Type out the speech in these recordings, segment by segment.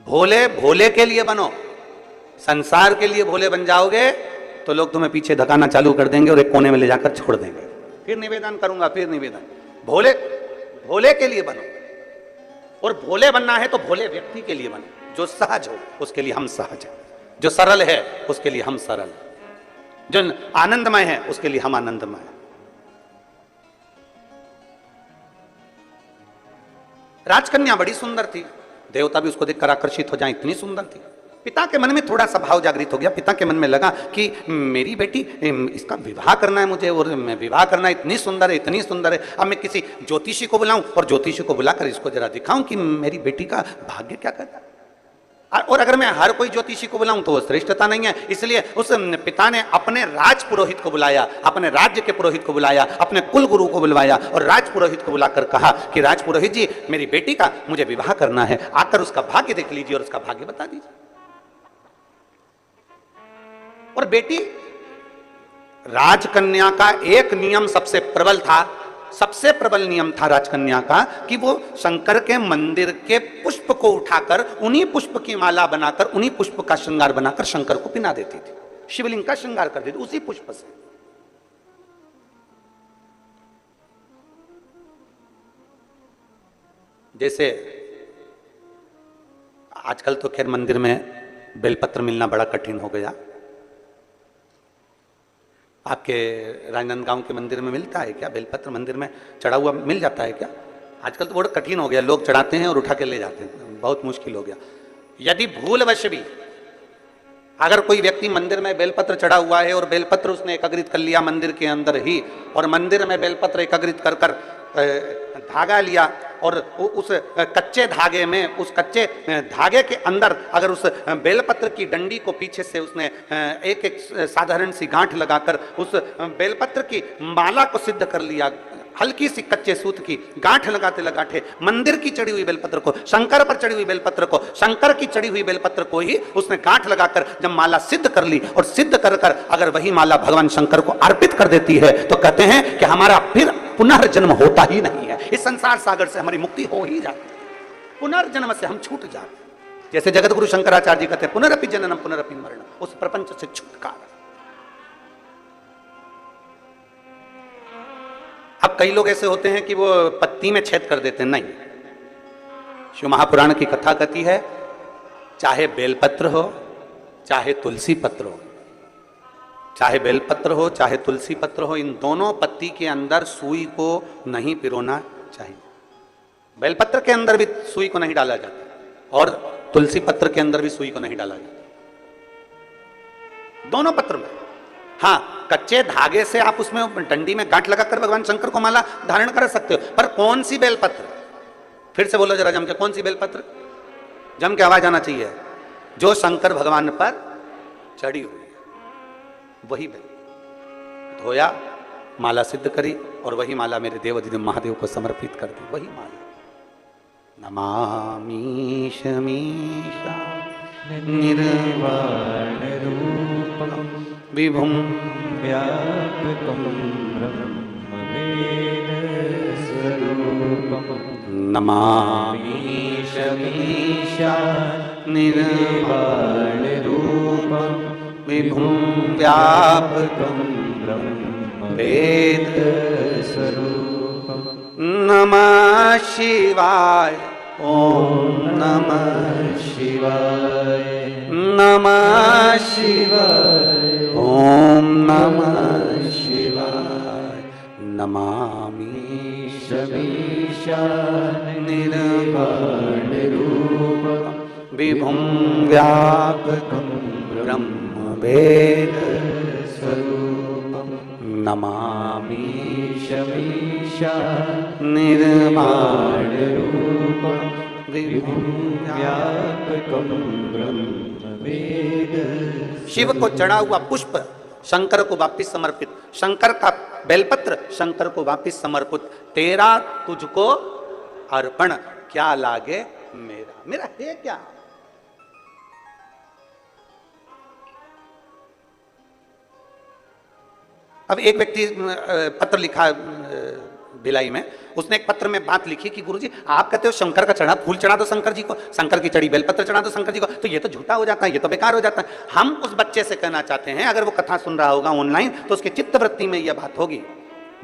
भोले भोले के लिए बनो। संसार के लिए भोले बन जाओगे तो लोग तुम्हें पीछे धकाना चालू कर देंगे और एक कोने में ले जाकर छोड़ देंगे। फिर निवेदन करूंगा, फिर निवेदन, भोले भोले के लिए बनो। और भोले बनना है तो भोले व्यक्ति के लिए बनो। जो सहज हो उसके लिए हम सहज हैं, जो सरल है उसके लिए हम सरल, जो आनंदमय है उसके लिए हम आनंदमय हैं। राजकन्या बड़ी सुंदर थी, देवता भी उसको देखकर आकर्षित हो जाए, इतनी सुंदर थी। पिता के मन में थोड़ा सा भाव जागृत हो गया। पिता के मन में लगा कि मेरी बेटी, इसका विवाह करना है मुझे, और मैं विवाह करना है, इतनी सुंदर है, इतनी सुंदर है। अब मैं किसी ज्योतिषी को बुलाऊं और ज्योतिषी को बुलाकर इसको जरा दिखाऊं कि मेरी बेटी का भाग्य क्या कहता है। और अगर मैं हर कोई ज्योतिषी को बुलाऊं तो वो श्रेष्ठता नहीं है। इसलिए उस पिता ने अपने राज पुरोहित को बुलाया, अपने राज्य के पुरोहित को बुलाया, अपने कुल गुरु को बुलवाया और राज पुरोहित को बुलाकर कहा कि राज पुरोहित जी, मेरी बेटी का मुझे विवाह करना है, आकर उसका भाग्य देख लीजिए और उसका भाग्य बता दीजिए। और बेटी, राजकन्या का एक नियम सबसे प्रबल था, सबसे प्रबल नियम था राजकन्या का कि वो शंकर के मंदिर के पुष्प को उठाकर उन्हीं पुष्प की माला बनाकर, उन्हीं पुष्प का श्रृंगार बनाकर शंकर को पिना देती थी, शिवलिंग का श्रृंगार कर देती उसी पुष्प से। जैसे आजकल तो खैर मंदिर में बेलपत्र मिलना बड़ा कठिन हो गया। आपके राजनांदगांव के मंदिर में मिलता है क्या बेलपत्र? मंदिर में चढ़ा हुआ मिल जाता है क्या? आजकल तो बड़ा कठिन हो गया, लोग चढ़ाते हैं और उठा के ले जाते हैं, बहुत मुश्किल हो गया। यदि भूलवश भी अगर कोई व्यक्ति मंदिर में बेलपत्र चढ़ा हुआ है और बेलपत्र उसने एकाग्रित कर लिया मंदिर के अंदर ही, और मंदिर में बेलपत्र एकाग्रित कर कर धागा लिया और उस कच्चे धागे में, उस कच्चे धागे के अंदर अगर उस बेलपत्र की डंडी को पीछे से उसने एक एक साधारण सी गांठ लगाकर उस बेलपत्र की माला को सिद्ध कर लिया, हल्की सी कच्चे सूत की गांठ लगाते लगाते मंदिर की चढ़ी हुई बेलपत्र को, शंकर पर चढ़ी हुई बेलपत्र को, शंकर की चढ़ी हुई बेलपत्र को ही उसने गांठ लगाकर जब माला सिद्ध कर ली और सिद्ध कर कर अगर वही माला भगवान शंकर को अर्पित कर देती है तो कहते हैं कि हमारा फिर पुनर्जन्म होता ही नहीं है। इस संसार सागर से हमारी मुक्ति हो ही जाती है, पुनर्जन्म से हम छूट जाते हैं। जैसे जगत गुरु शंकराचार्य जी कहते हैं पुनरपि जननम पुनरपि मरणम, उस प्रपंच से छुटकारा। अब कई लोग ऐसे होते हैं कि वो पत्ती में छेद कर देते हैं, नहीं। शिव महापुराण की कथा कहती है चाहे बेलपत्र हो चाहे तुलसी पत्र हो, चाहे बेलपत्र हो चाहे तुलसी पत्र हो, इन दोनों पत्ती के अंदर सुई को नहीं पिरोना चाहिए। बेलपत्र के अंदर भी सुई को नहीं डाला जाता और तुलसी पत्र के अंदर भी सुई को नहीं डाला जाता, दोनों पत्र में। हाँ, कच्चे धागे से आप उसमें डंडी में गांठ लगाकर भगवान शंकर को माला धारण कर सकते हो, पर कौन सी बेलपत्र? फिर से बोलो जरा जम के, कौन सी बेलपत्र? जम के आवाज आना चाहिए। जो शंकर भगवान पर चढ़ी हुई वही बेल धोया, माला सिद्ध करी और वही माला मेरे देवाधिदेव महादेव को समर्पित कर दी, वही माला। नमामि शमीशा निर्वाण रूपम विभुम व्यापकं ब्रह्मवेद स्वरूपम। नमामि शमीशा निर्वाण रूपम विभुम व्यापकं ब्रह्मवेद स्वरूपम। नमः शिवाय, ओम नमः शिवाय, नमः शिवाय, ओम नमः शिवाय। नमामि शमीशा निर्वाण रूपम विभुम व्यापकं ब्रह्मवेद स्वरूपम। नमामि शमीशा निर्वाण रूपम विभुम व्यापकं ब्रह्मवेद। शिव को चढ़ा हुआ पुष्प शंकर को वापिस समर्पित, शंकर का बेलपत्र शंकर को वापिस समर्पित। तेरा तुझको अर्पण, क्या लागे मेरा, मेरा है क्या? अब एक व्यक्ति पत्र लिखा भिलाई में, उसने एक पत्र में बात लिखी कि गुरुजी आप कहते हो शंकर का चढ़ा फूल चढ़ा दो शंकर जी को, शंकर की चढ़ी बेलपत्र चढ़ा दो शंकर जी को, तो ये तो झूठा हो जाता है, ये तो बेकार हो जाता है। हम उस बच्चे से कहना चाहते हैं, अगर वो कथा सुन रहा होगा ऑनलाइन तो उसके चित्तवृत्ति में यह बात होगी।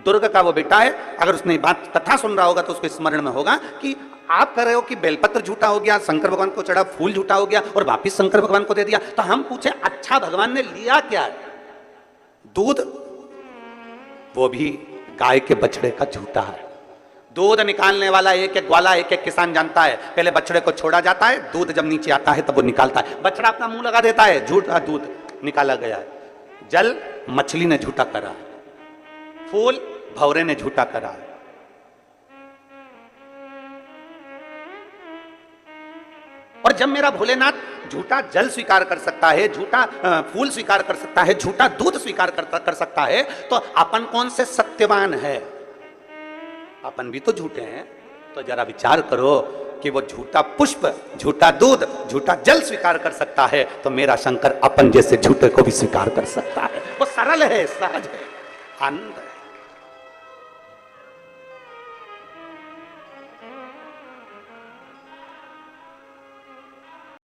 दुर्ग का वो बेटा है, अगर उसने बात कथा सुन रहा होगा तो उसको स्मरण में होगा कि आप कह रहे हो कि बेलपत्र झूठा हो गया, शंकर भगवान को चढ़ा फूल झूठा हो गया और वापिस शंकर भगवान को दे दिया। तो हम पूछे अच्छा भगवान ने लिया क्या? दूध, वो भी गाय के बछड़े का झूठा है। दूध निकालने वाला एक एक ग्वाला एक एक किसान जानता है, पहले बछड़े को छोड़ा जाता है, दूध जब नीचे आता है तब वो निकालता है। बछड़ा अपना मुंह लगा देता है, झूठा दूध निकाला गया है। जल मछली ने झूठा करा है, फूल भौरे ने झूठा करा है। और जब मेरा भोलेनाथ झूठा जल स्वीकार कर सकता है, झूठा फूल स्वीकार कर सकता है, झूठा दूध स्वीकार कर सकता है, तो अपन कौन से सत्यवान है? अपन भी तो झूठे हैं। तो जरा विचार करो कि वो झूठा पुष्प, झूठा दूध, झूठा जल स्वीकार कर सकता है, तो मेरा शंकर अपन जैसे झूठे को भी स्वीकार कर सकता है। वो सरल है, सहज है, आनंद है।